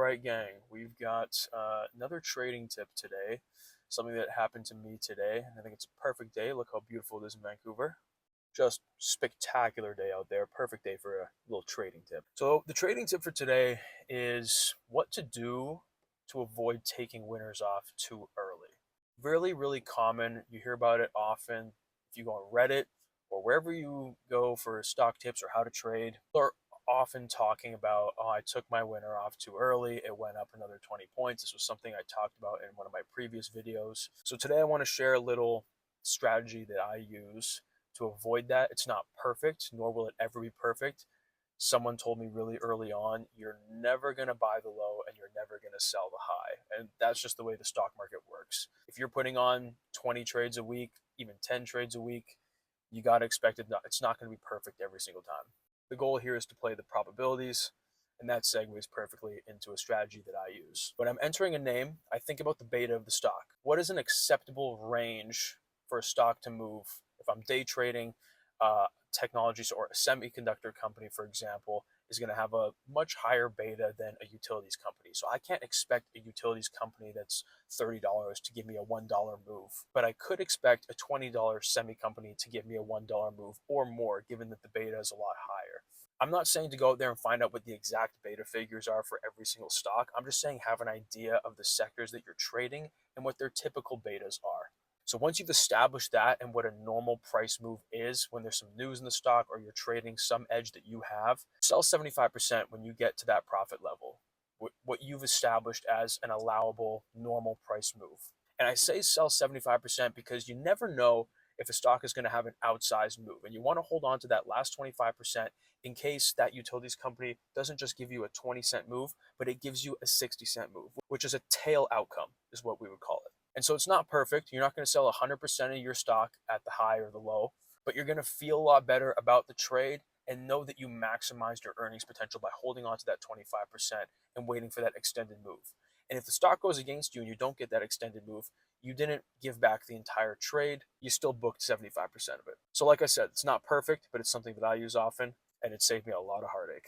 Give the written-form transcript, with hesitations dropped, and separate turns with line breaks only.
right, gang, we've got another trading tip today, something that happened to me today. I think it's a perfect day. Look how beautiful it is in Vancouver. Just spectacular day out there. Perfect day for a little trading tip. So, the trading tip for today is what to do to avoid taking winners off too early. Really, really common. You hear about it often. If you go on Reddit or wherever you go for stock tips or how to trade, or often talking about, oh, I took my winner off too early. It went up another 20 points. This was something I talked about in one of my previous videos. So today I want to share a little strategy that I use to avoid that. It's not perfect, nor will it ever be perfect. Someone told me really early on, you're never going to buy the low and you're never going to sell the high. And that's just the way the stock market works. If you're putting on 20 trades a week, even 10 trades a week, you got to expect it's not going to be perfect every single time. The goal here is to play the probabilities, and that segues perfectly into a strategy that I use. When I'm entering a name, I think about the beta of the stock. What is an acceptable range for a stock to move? If I'm day trading, technologies or a semiconductor company, for example, is going to have a much higher beta than a utilities company. So I can't expect a utilities company that's $30 to give me a $1 move, but I could expect a $20 semi company to give me a $1 move or more, given that the beta is a lot higher. I'm not saying to go out there and find out what the exact beta figures are for every single stock. I'm just saying have an idea of the sectors that you're trading and what their typical betas are. So once you've established that and what a normal price move is when there's some news in the stock or you're trading some edge that you have, sell 75% when you get to that profit level, what you've established as an allowable normal price move. And I say sell 75% because you never know if a stock is going to have an outsized move. And you want to hold on to that last 25% in case that utilities company doesn't just give you a 20-cent move, but it gives you a 60-cent move, which is a tail outcome, is what we would call it. And so it's not perfect. You're not going to sell 100% of your stock at the high or the low, but you're going to feel a lot better about the trade and know that you maximized your earnings potential by holding on to that 25% and waiting for that extended move. And if the stock goes against you and you don't get that extended move, you didn't give back the entire trade. You still booked 75% of it. So like I said, it's not perfect, but it's something that I use often, and it saved me a lot of heartache.